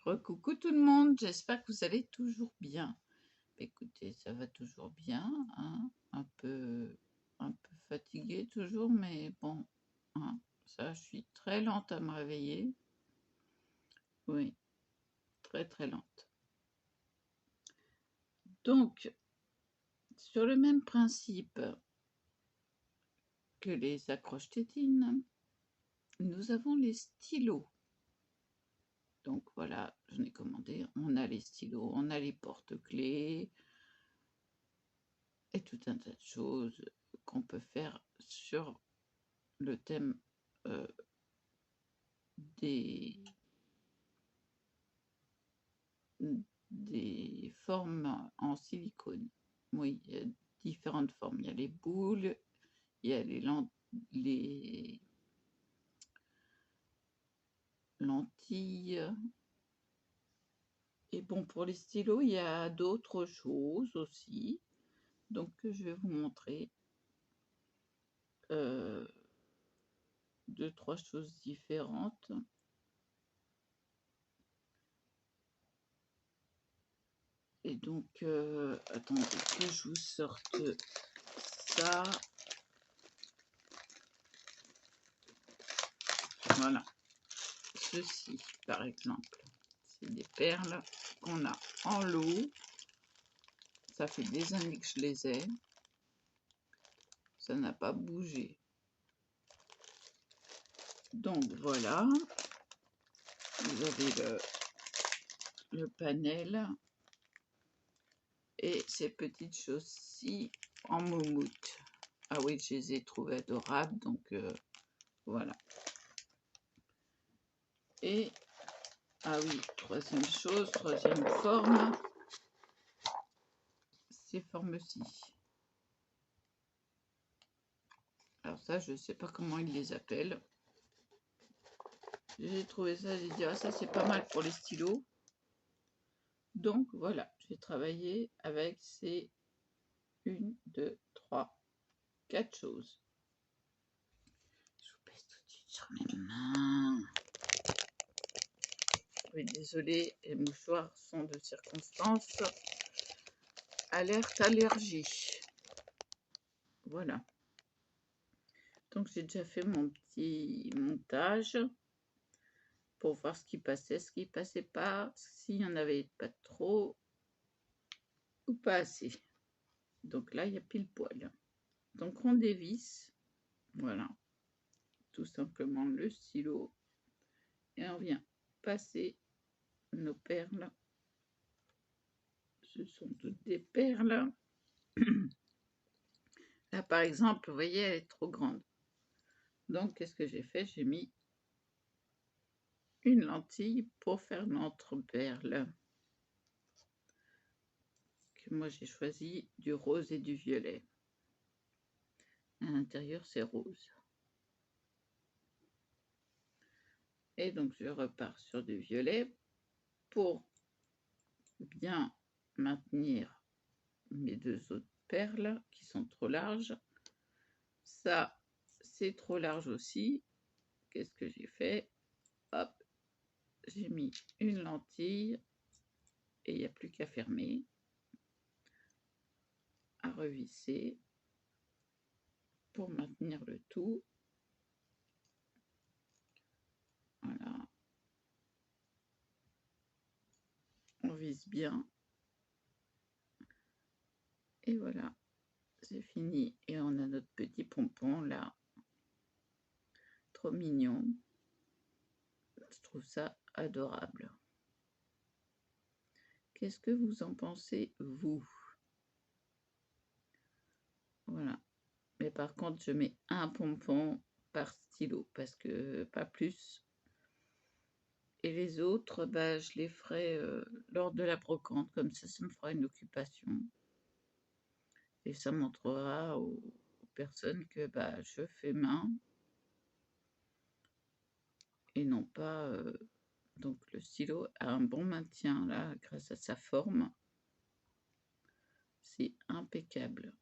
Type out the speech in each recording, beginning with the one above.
Recoucou tout le monde, j'espère que vous allez toujours bien. Écoutez, ça va toujours bien, hein, un peu fatiguée toujours, mais bon, hein, ça, je suis très lente à me réveiller. Oui, très très lente. Donc, sur le même principe que les accroches-tétines, nous avons les stylos. Donc voilà, j'en ai commandé, on a les stylos, on a les porte-clés, et tout un tas de choses qu'on peut faire sur le thème des, des formes en silicone. Oui, il y a différentes formes. Il y a les boules, il y a les lentilles. Et bon, pour les stylos, il y a d'autres choses aussi. Donc, je vais vous montrer 2-3 choses différentes. Et donc, attendez que je vous sorte ça. Voilà. Ceci, par exemple, c'est des perles qu'on a en lot. Ça fait des années que je les ai. Ça n'a pas bougé. Donc, voilà. Vous avez le panel. Et ces petites choses-ci en moumoute. Ah oui, je les ai trouvées adorables, donc voilà. Et, ah oui, troisième chose, troisième forme, ces formes-ci. Alors ça, je ne sais pas comment ils les appellent. J'ai trouvé ça, j'ai dit, ah ça c'est pas mal pour les stylos. Donc voilà, j'ai travaillé avec ces 1, 2, 3, 4 choses. Je vous pèse tout de suite sur mes mains. Oui, désolée, les mouchoirs sont de circonstance. Alerte allergie. Voilà. Donc j'ai déjà fait mon petit montage pour voir ce qui passait, ce qui passait pas, s'il n'y en avait pas trop ou pas assez. Donc là, il y a pile poil. Donc on dévisse, voilà, tout simplement le stylo et on vient passer nos perles. Ce sont toutes des perles. Là, par exemple, vous voyez, elle est trop grande. Donc, qu'est-ce que j'ai fait? J'ai mis une lentille pour faire notre perle. Que moi, j'ai choisi du rose et du violet. À l'intérieur, c'est rose. Et donc, je repars sur du violet pour bien maintenir mes deux autres perles qui sont trop larges. Ça, c'est trop large aussi. Qu'est-ce que j'ai fait? Hop, j'ai mis une lentille et il n'y a plus qu'à fermer, à revisser pour maintenir le tout. Voilà. On vise bien. Et voilà, c'est fini. Et on a notre petit pompon là. Trop mignon. Je trouve ça adorable. Qu'est-ce que vous en pensez, vous? Voilà. Mais par contre, je mets un pompon par stylo parce que pas plus. Et les autres, bah, je les ferai lors de la brocante. Comme ça me fera une occupation. Et ça montrera aux personnes que bah, je fais main. Et non pas... donc le stylo a un bon maintien là, grâce à sa forme. C'est impeccable.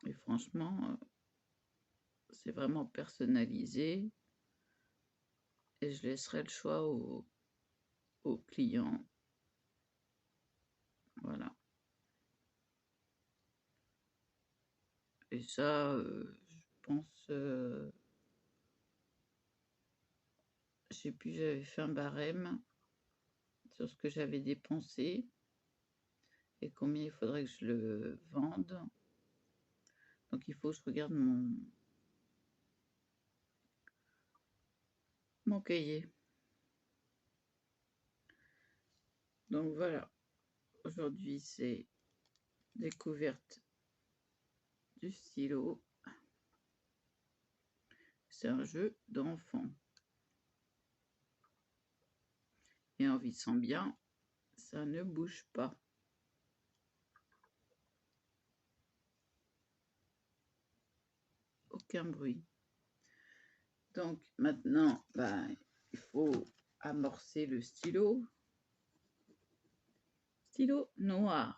Et franchement, c'est vraiment personnalisé. et je laisserai le choix au client. Voilà. Et ça, je pense, je sais plus, j'avais fait un barème sur ce que j'avais dépensé et combien il faudrait que je le vende. Donc il faut que je regarde mon cahier. Donc voilà, aujourd'hui c'est découverte du stylo. C'est un jeu d'enfant. Et en vissant bien, ça ne bouge pas. Aucun bruit. Donc maintenant, il faut amorcer le stylo. Stylo noir.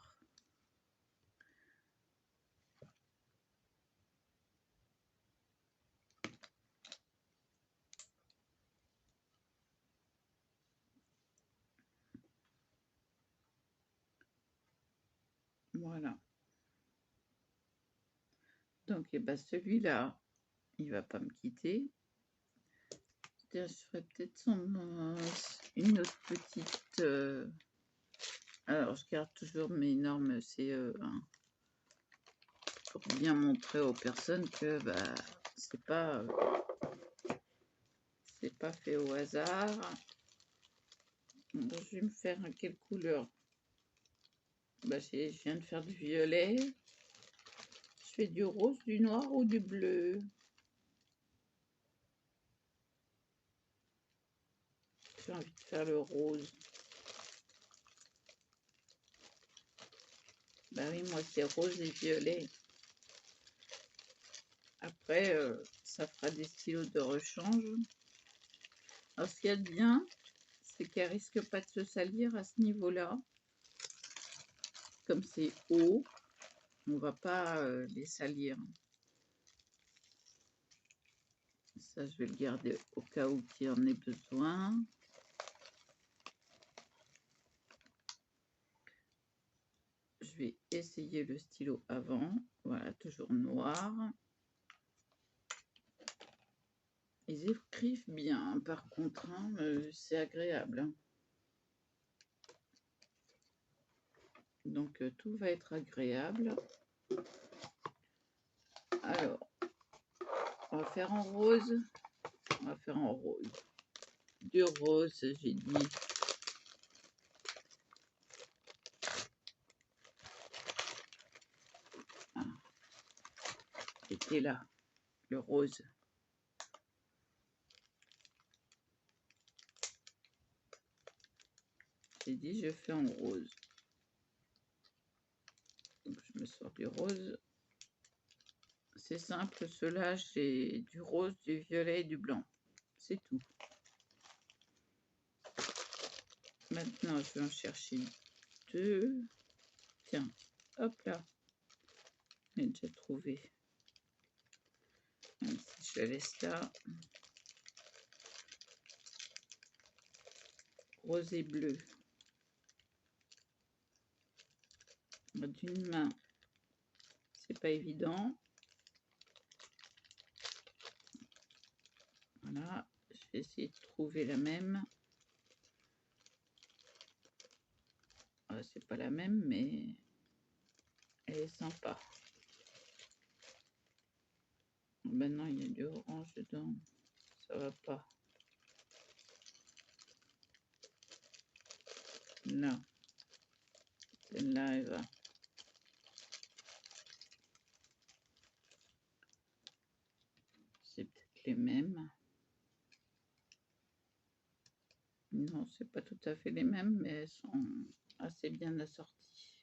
Voilà. Donc, celui-là, il va pas me quitter. Je ferai peut-être une autre petite... Alors, je garde toujours mes normes CE, hein, pour bien montrer aux personnes que c'est pas fait au hasard. Bon, je vais me faire quelle couleur? Je viens de faire du violet. Je fais du rose, du noir ou du bleu? J'ai envie de faire le rose. Oui, moi c'est rose et violet. Après, ça fera des stylos de rechange. Alors, ce qu'il y a de bien, c'est qu'elle risque pas de se salir à ce niveau-là. Comme c'est haut, on va pas les salir. Ça, je vais le garder au cas où il en ait besoin. Je vais essayer le stylo avant. Voilà, toujours noir. Ils écrivent bien, par contre, hein, c'est agréable. Hein. Donc, tout va être agréable. Alors, on va faire en rose. On va faire en rose. Du rose, j'ai dit. Ah. C'était là, le rose. J'ai dit, je fais en rose. Donc, je me sors du rose. C'est simple, ceux-là, j'ai du rose, du violet et du blanc. C'est tout. Maintenant, je vais en chercher deux. Tiens, hop là. J'ai déjà trouvé. Même si je la laisse là. Rose et bleu. D'une main, c'est pas évident. Voilà, je vais essayer de trouver la même. C'est pas la même, mais elle est sympa. Maintenant, il y a du orange dedans. Ça va pas. Là. Celle-là, elle va. C'est peut-être les mêmes. Non, c'est pas tout à fait les mêmes, mais elles sont assez bien assorties.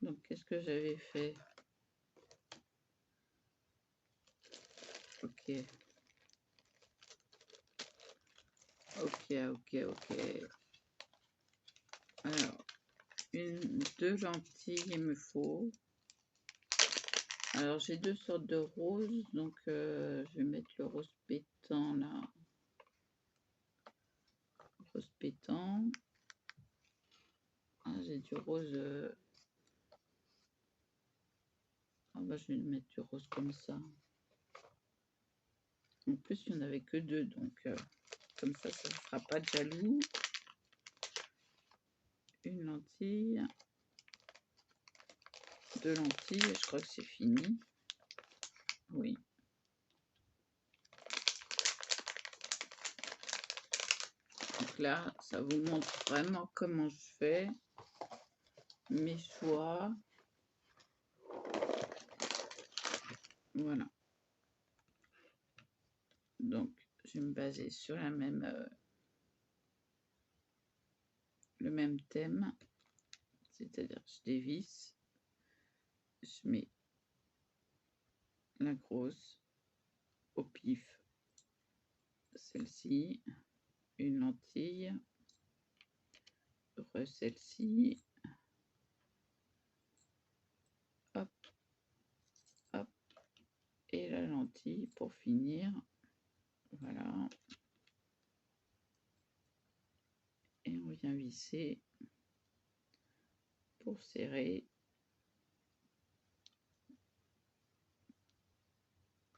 Donc, qu'est-ce que j'avais fait? Ok. Alors, deux lentilles, il me faut. Alors, j'ai deux sortes de roses, donc je vais mettre le rose pétant là. rose pétant. Ah, j'ai du rose. Ah bah, je vais mettre du rose comme ça. En plus, il n'y en avait que 2, donc comme ça ne fera pas de jaloux. Une lentille. 2 lentilles, je crois que c'est fini. Oui. Donc là, ça vous montre vraiment comment je fais mes choix. Voilà. Donc, je vais me baser sur la même, le même thème. C'est-à-dire, je dévisse, je mets la grosse au pif, celle-ci, une lentille, celle-ci, hop, hop, et la lentille pour finir. Voilà. Et on vient visser pour serrer.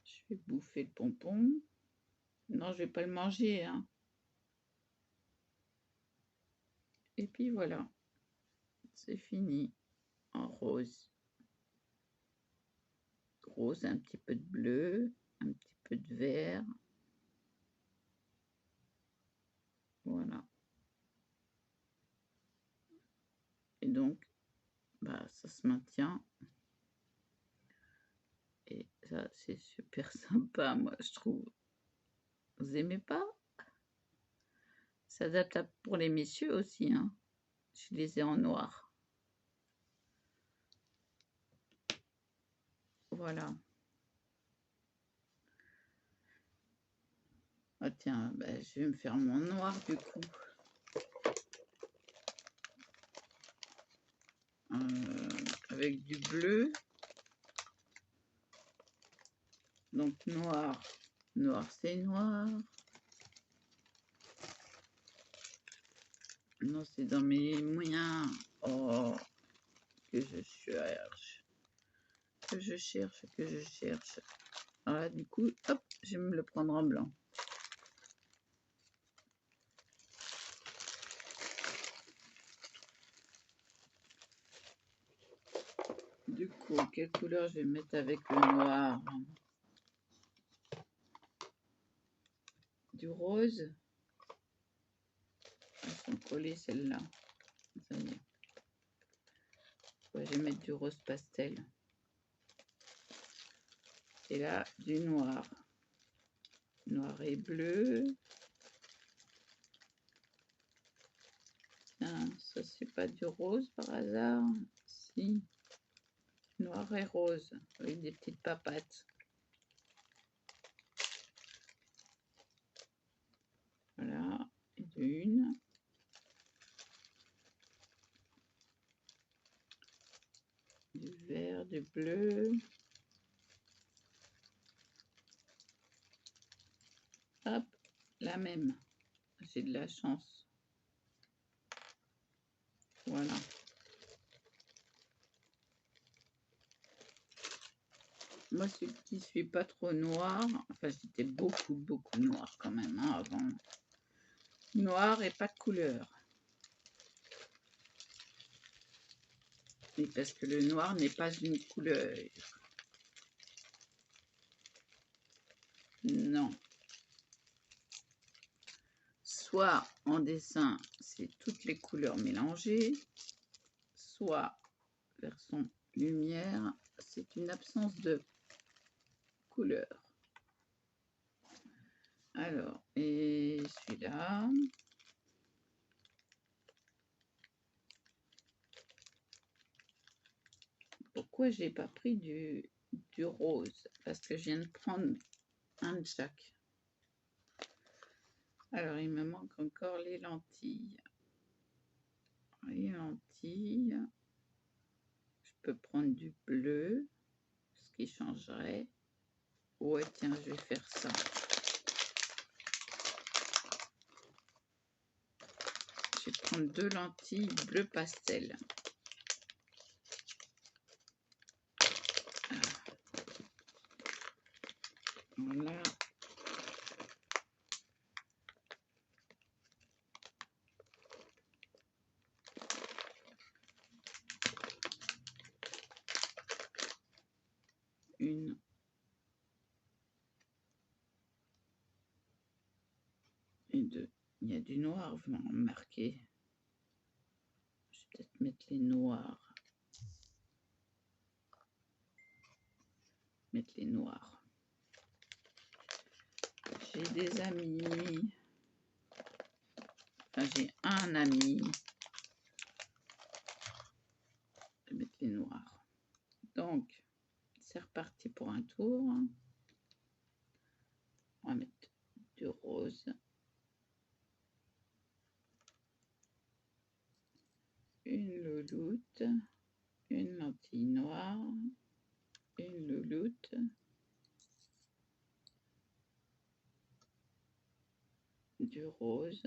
Je vais bouffer le pompon. Non, je vais pas le manger, hein. Et puis voilà, c'est fini en rose. Rose, un petit peu de bleu, un petit peu de vert. Voilà. Et donc, bah, ça se maintient. Et ça, c'est super sympa, moi, je trouve. Vous aimez pas? Ça s'adapte pour les messieurs aussi, hein. Je les ai en noir. Voilà. Ah tiens, bah, je vais me faire mon noir du coup. Avec du bleu. Donc noir, noir c'est noir. Non, c'est dans mes moyens. Oh, que je cherche. Que je cherche, que je cherche. Voilà, du coup, hop, je vais me le prendre en blanc. Du coup, quelle couleur je vais mettre avec le noir? Du rose. Elles sont collées celles-là. Ça y est. Ouais, je vais mettre du rose pastel. Et là, du noir. Noir et bleu. Tiens, ça c'est pas du rose par hasard? Si. Noir et rose, avec des petites papates. Voilà, et une. Du vert, du bleu. Hop, la même. J'ai de la chance. Voilà. Moi, ce qui ne suis pas trop noir, enfin, j'étais beaucoup noir quand même, hein, avant. Noir et pas de couleur. Et parce que le noir n'est pas une couleur. Non. Soit en dessin, c'est toutes les couleurs mélangées, soit version lumière, c'est une absence de couleur. Alors, et celui-là. Pourquoi j'ai pas pris du rose? Parce que je viens de prendre un de chaque. Alors, il me manque encore les lentilles. Les lentilles. Je peux prendre du bleu, ce qui changerait. Ouais, tiens, je vais faire ça. vais prendre 2 lentilles bleu pastel. Voilà. Une. Et 2. Il y a du noir, vous m'en remarquez. Je vais peut-être mettre les noirs. Mettre les noirs. J'ai des amis. Enfin, j'ai un ami. Je vais mettre les noirs. Donc, c'est reparti pour un tour. On va mettre du rose. Une louloute. Une lentille noire. Une louloute. Du rose.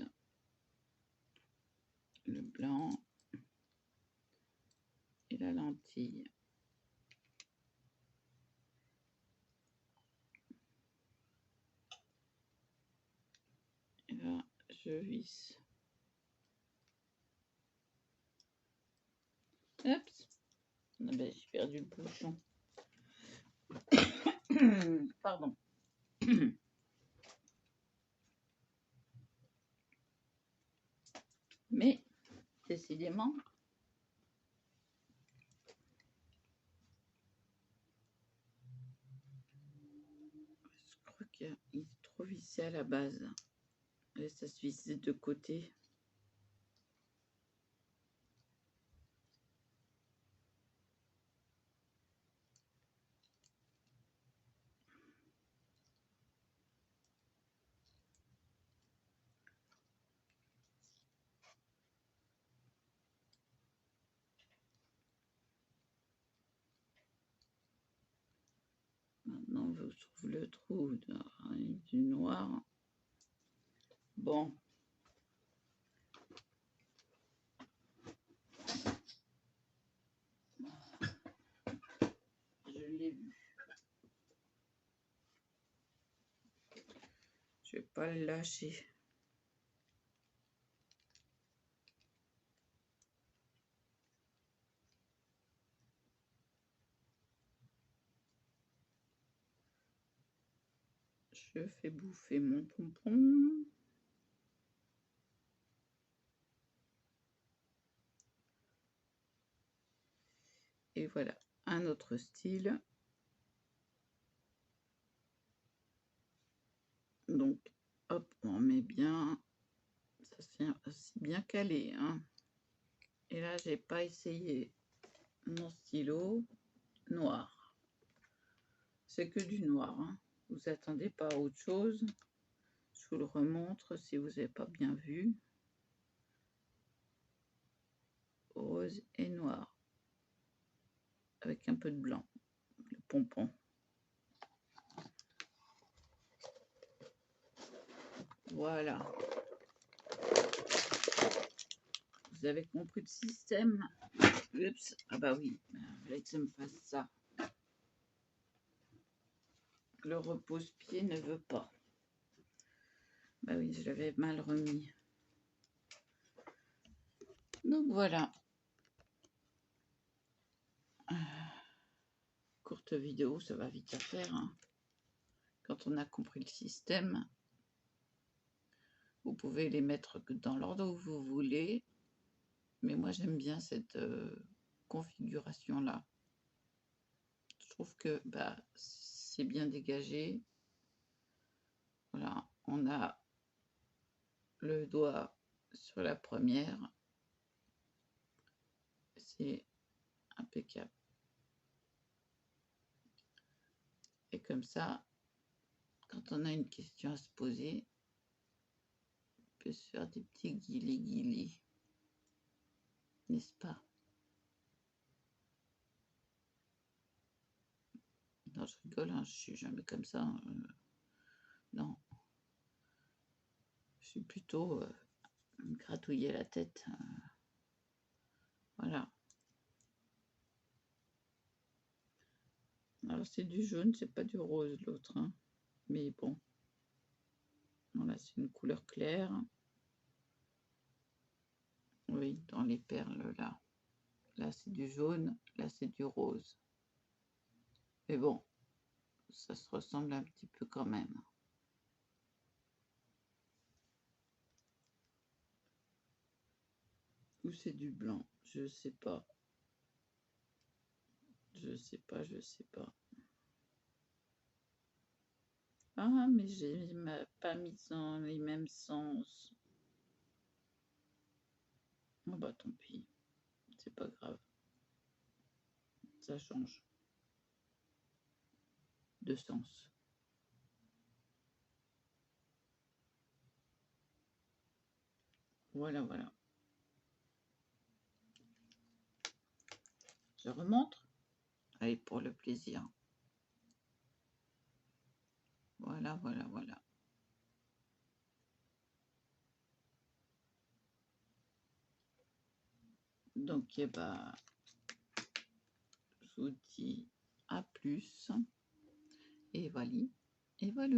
Le blanc. Et la lentille. Et là, je visse. Oups. Ah ben, j'ai perdu le bouchon. Pardon. Mais, décidément, je crois qu'il est trop vissé à la base. Et ça se visse des deux côtés. Maintenant, je trouve le trou du noir. Bon. Je l'ai vu. Je vais pas le lâcher. Je fais bouffer mon pompon. Et voilà, un autre style. Donc, hop, on met bien. Ça c'est bien calé, hein. Et là, j'ai pas essayé mon stylo noir. C'est que du noir, hein. Vous attendez pas à autre chose. Je vous le remontre si vous n'avez pas bien vu. Rose et noir. Avec un peu de blanc. Le pompon. Voilà. Vous avez compris le système? Oups. Ah bah oui. Il fallait que ça me fasse ça. Le repose-pied ne veut pas. Bah oui, je l'avais mal remis. Donc voilà. Courte vidéo, ça va vite à faire. Hein. Quand on a compris le système, vous pouvez les mettre dans l'ordre où vous voulez. Mais moi, j'aime bien cette configuration-là. Je trouve que bah, c'est bien dégagé. Voilà, on a le doigt sur la première. C'est impeccable. Et comme ça, quand on a une question à se poser, on peut se faire des petits guilis-guilis. N'est-ce pas? Non, je rigole, hein, je suis jamais comme ça. Non. Je suis plutôt me gratouiller la tête. Voilà. Alors c'est du jaune, c'est pas du rose l'autre, hein. Mais bon. Voilà, c'est une couleur claire. Oui, dans les perles là. Là c'est du jaune, là c'est du rose. Mais bon, ça se ressemble un petit peu quand même. Ou c'est du blanc, je sais pas. Je sais pas, je sais pas. Ah, mais j'ai pas mis dans les mêmes sens. Oh bah tant pis, c'est pas grave. Ça change de sens. Voilà, voilà. Je remonte. Allez, pour le plaisir. Voilà, voilà, voilà. Donc, eh ben, je vous dis à plus. Et voilà. Et voilà.